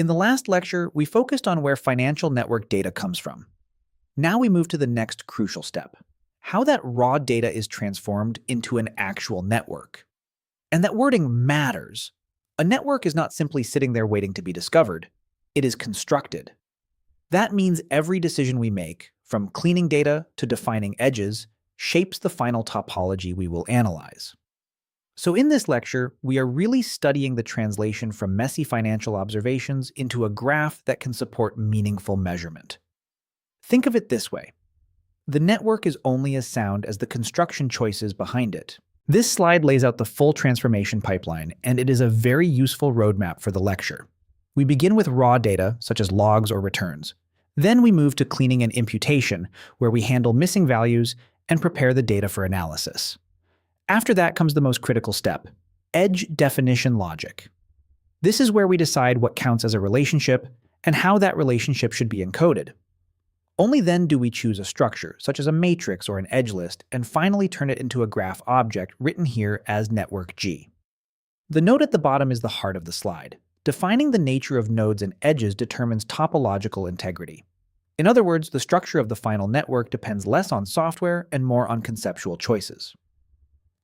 In the last lecture, we focused on where financial network data comes from. Now we move to the next crucial step, how that raw data is transformed into an actual network. And that wording matters. A network is not simply sitting there waiting to be discovered. It is constructed. That means every decision we make, from cleaning data to defining edges, shapes the final topology we will analyze. So in this lecture, we are really studying the translation from messy financial observations into a graph that can support meaningful measurement. Think of it this way. The network is only as sound as the construction choices behind it. This slide lays out the full transformation pipeline, and it is a very useful roadmap for the lecture. We begin with raw data, such as logs or returns. Then we move to cleaning and imputation, where we handle missing values and prepare the data for analysis. After that comes the most critical step, edge definition logic. This is where we decide what counts as a relationship and how that relationship should be encoded. Only then do we choose a structure, such as a matrix or an edge list, and finally turn it into a graph object written here as network G. The note at the bottom is the heart of the slide. Defining the nature of nodes and edges determines topological integrity. In other words, the structure of the final network depends less on software and more on conceptual choices.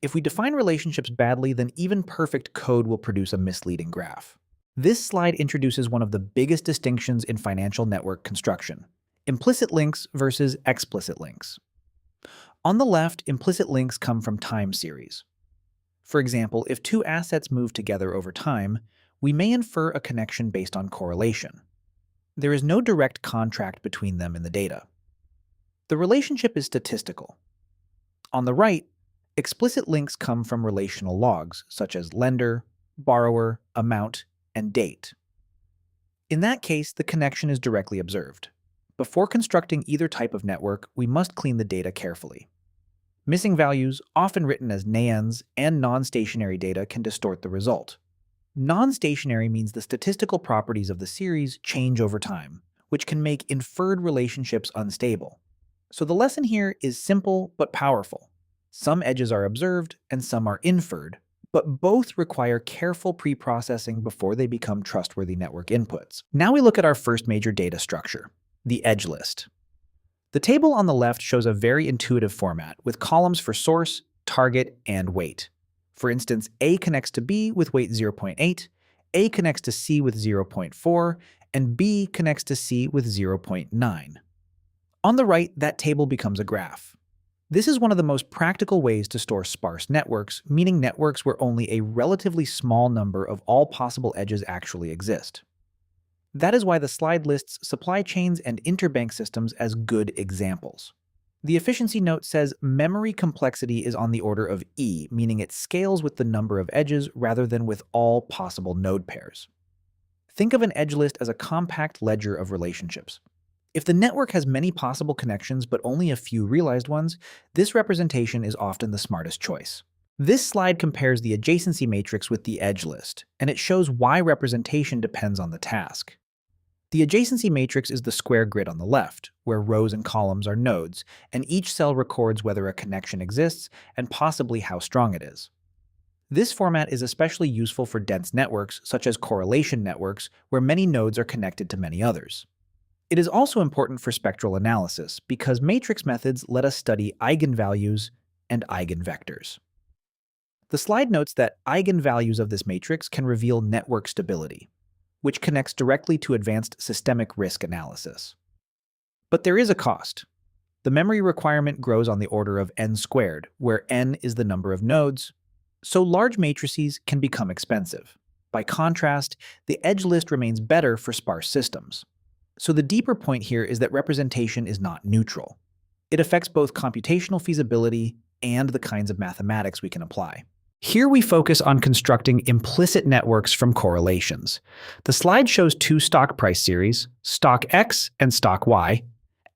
If we define relationships badly, then even perfect code will produce a misleading graph. This slide introduces one of the biggest distinctions in financial network construction: implicit links versus explicit links. On the left, implicit links come from time series. For example, if two assets move together over time, we may infer a connection based on correlation. There is no direct contract between them in the data. The relationship is statistical. On the right, explicit links come from relational logs, such as lender, borrower, amount, and date. In that case, the connection is directly observed. Before constructing either type of network, we must clean the data carefully. Missing values, often written as nans, and non-stationary data can distort the result. Non-stationary means the statistical properties of the series change over time, which can make inferred relationships unstable. So the lesson here is simple but powerful. Some edges are observed and some are inferred, but both require careful pre-processing before they become trustworthy network inputs. Now we look at our first major data structure, the edge list. The table on the left shows a very intuitive format with columns for source, target, and weight. For instance, A connects to B with weight 0.8, A connects to C with 0.4, and B connects to C with 0.9. On the right, that table becomes a graph. This is one of the most practical ways to store sparse networks, meaning networks where only a relatively small number of all possible edges actually exist. That is why the slide lists supply chains and interbank systems as good examples. The efficiency note says memory complexity is on the order of E, meaning it scales with the number of edges rather than with all possible node pairs. Think of an edge list as a compact ledger of relationships. If the network has many possible connections but only a few realized ones, this representation is often the smartest choice. This slide compares the adjacency matrix with the edge list, and it shows why representation depends on the task. The adjacency matrix is the square grid on the left, where rows and columns are nodes, and each cell records whether a connection exists and possibly how strong it is. This format is especially useful for dense networks, such as correlation networks, where many nodes are connected to many others. It is also important for spectral analysis because matrix methods let us study eigenvalues and eigenvectors. The slide notes that eigenvalues of this matrix can reveal network stability, which connects directly to advanced systemic risk analysis. But there is a cost. The memory requirement grows on the order of n squared, where n is the number of nodes, so large matrices can become expensive. By contrast, the edge list remains better for sparse systems. So the deeper point here is that representation is not neutral. It affects both computational feasibility and the kinds of mathematics we can apply. Here we focus on constructing implicit networks from correlations. The slide shows two stock price series, stock X and stock Y,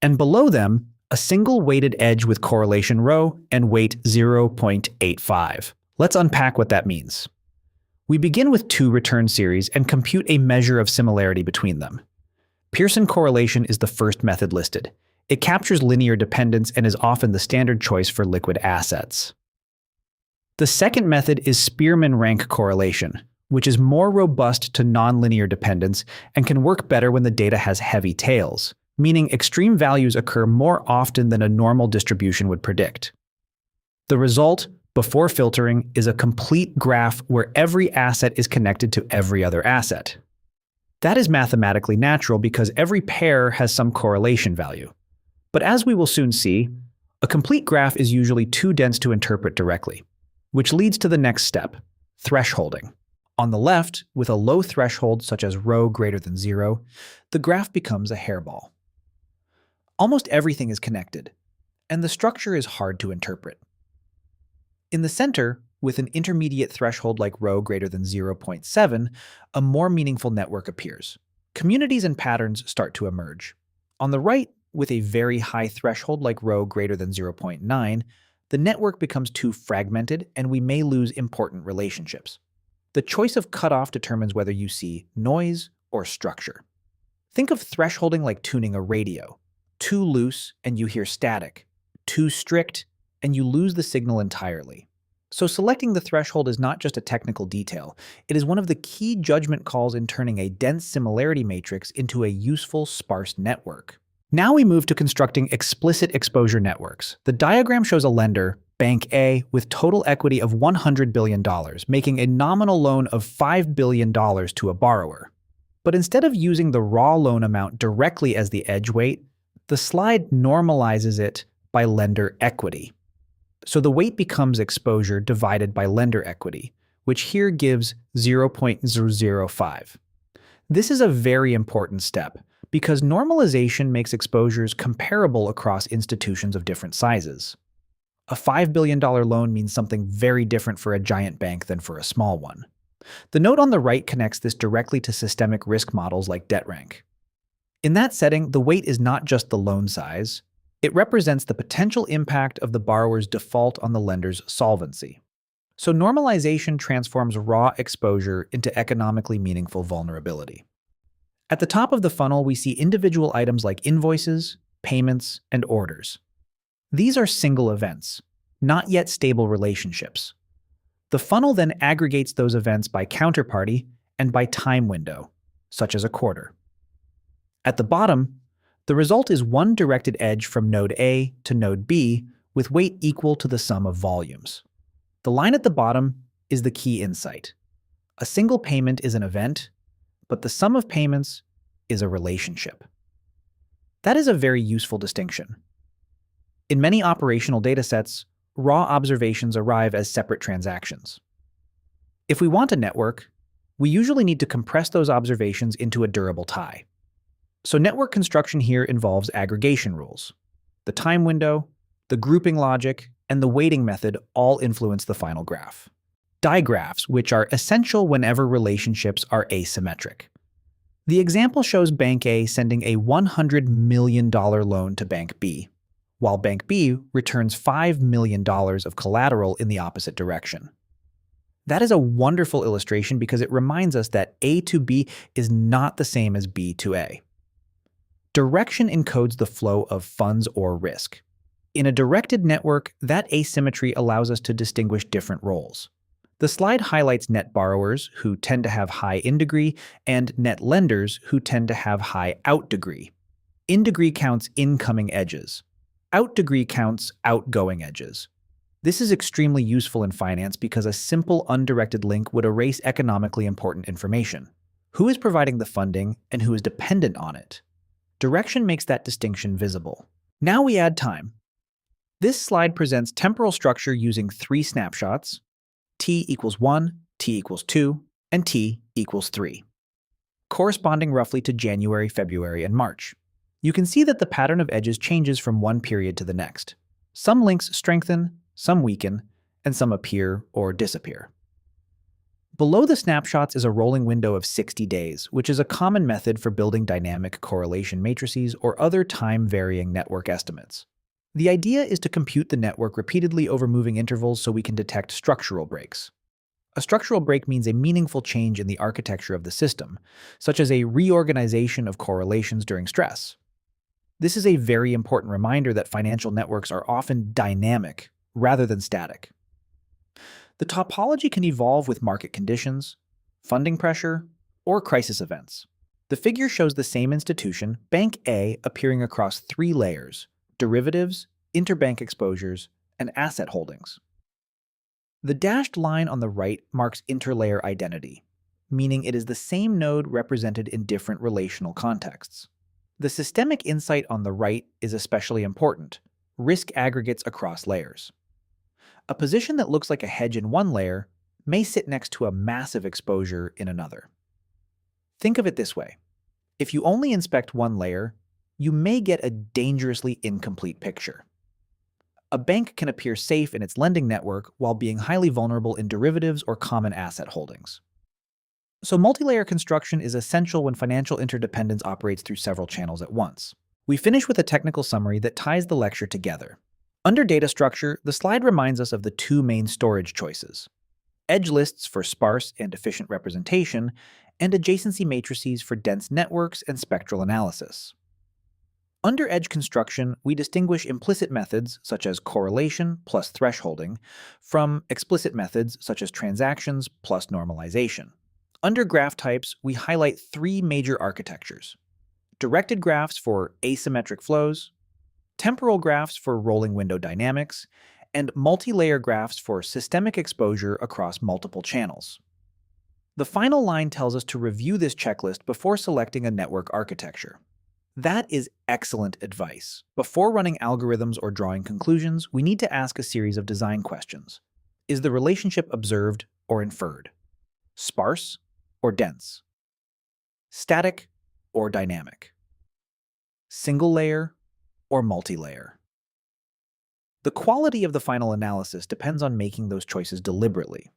and below them, a single weighted edge with correlation rho and weight 0.85. Let's unpack what that means. We begin with two return series and compute a measure of similarity between them. Pearson correlation is the first method listed. It captures linear dependence and is often the standard choice for liquid assets. The second method is Spearman rank correlation, which is more robust to nonlinear dependence and can work better when the data has heavy tails, meaning extreme values occur more often than a normal distribution would predict. The result, before filtering, is a complete graph where every asset is connected to every other asset. That is mathematically natural because every pair has some correlation value. But as we will soon see, a complete graph is usually too dense to interpret directly, which leads to the next step, thresholding. On the left, with a low threshold such as rho greater than 0, the graph becomes a hairball. Almost everything is connected, and the structure is hard to interpret. In the center, with an intermediate threshold like rho greater than 0.7, a more meaningful network appears. Communities and patterns start to emerge. On the right, with a very high threshold like rho greater than 0.9, the network becomes too fragmented and we may lose important relationships. The choice of cutoff determines whether you see noise or structure. Think of thresholding like tuning a radio. Too loose and you hear static. Too strict and you lose the signal entirely. So selecting the threshold is not just a technical detail, it is one of the key judgment calls in turning a dense similarity matrix into a useful sparse network. Now we move to constructing explicit exposure networks. The diagram shows a lender, Bank A, with total equity of $100 billion, making a nominal loan of $5 billion to a borrower. But instead of using the raw loan amount directly as the edge weight, the slide normalizes it by lender equity. So the weight becomes exposure divided by lender equity, which here gives 0.005. This is a very important step because normalization makes exposures comparable across institutions of different sizes. A $5 billion loan means something very different for a giant bank than for a small one. The note on the right connects this directly to systemic risk models like debt rank. In that setting, the weight is not just the loan size. It represents the potential impact of the borrower's default on the lender's solvency. So normalization transforms raw exposure into economically meaningful vulnerability. At the top of the funnel, we see individual items like invoices, payments, and orders. These are single events, not yet stable relationships. The funnel then aggregates those events by counterparty and by time window, such as a quarter. At the bottom, the result is one directed edge from node A to node B with weight equal to the sum of volumes. The line at the bottom is the key insight. A single payment is an event, but the sum of payments is a relationship. That is a very useful distinction. In many operational datasets, raw observations arrive as separate transactions. If we want a network, we usually need to compress those observations into a durable tie. So network construction here involves aggregation rules. The time window, the grouping logic, and the weighting method all influence the final graph. Digraphs, which are essential whenever relationships are asymmetric. The example shows Bank A sending a $100 million loan to Bank B, while Bank B returns $5 million of collateral in the opposite direction. That is a wonderful illustration because it reminds us that A to B is not the same as B to A. Direction encodes the flow of funds or risk. In a directed network, that asymmetry allows us to distinguish different roles. The slide highlights net borrowers, who tend to have high in-degree, and net lenders, who tend to have high out-degree. In-degree counts incoming edges. Out-degree counts outgoing edges. This is extremely useful in finance because a simple undirected link would erase economically important information. Who is providing the funding and who is dependent on it? Direction makes that distinction visible. Now we add time. This slide presents temporal structure using 3 snapshots, t equals 1, t equals 2, and t equals 3, corresponding roughly to January, February, and March. You can see that the pattern of edges changes from one period to the next. Some links strengthen, some weaken, and some appear or disappear. Below the snapshots is a rolling window of 60 days, which is a common method for building dynamic correlation matrices or other time-varying network estimates. The idea is to compute the network repeatedly over moving intervals so we can detect structural breaks. A structural break means a meaningful change in the architecture of the system, such as a reorganization of correlations during stress. This is a very important reminder that financial networks are often dynamic rather than static. The topology can evolve with market conditions. funding pressure, or crisis events. The figure shows the same institution, Bank A, appearing across 3 layers: derivatives, interbank exposures, and asset holdings. The dashed line on the right marks interlayer identity, meaning it is the same node represented in different relational contexts. The systemic insight on the right is especially important: risk aggregates across layers. A position that looks like a hedge in one layer may sit next to a massive exposure in another. Think of it this way: if you only inspect one layer, you may get a dangerously incomplete picture. A bank can appear safe in its lending network while being highly vulnerable in derivatives or common asset holdings. So multilayer construction is essential when financial interdependence operates through several channels at once. We finish with a technical summary that ties the lecture together. Under data structure, the slide reminds us of the 2 main storage choices: edge lists for sparse and efficient representation, and adjacency matrices for dense networks and spectral analysis. Under edge construction, we distinguish implicit methods, such as correlation plus thresholding, from explicit methods, such as transactions plus normalization. Under graph types, we highlight 3 major architectures: directed graphs for asymmetric flows, temporal graphs for rolling window dynamics, and multilayer graphs for systemic exposure across multiple channels. The final line tells us to review this checklist before selecting a network architecture. That is excellent advice. Before running algorithms or drawing conclusions, we need to ask a series of design questions. Is the relationship observed or inferred? Sparse or dense? Static or dynamic? Single layer or multilayer? The quality of the final analysis depends on making those choices deliberately.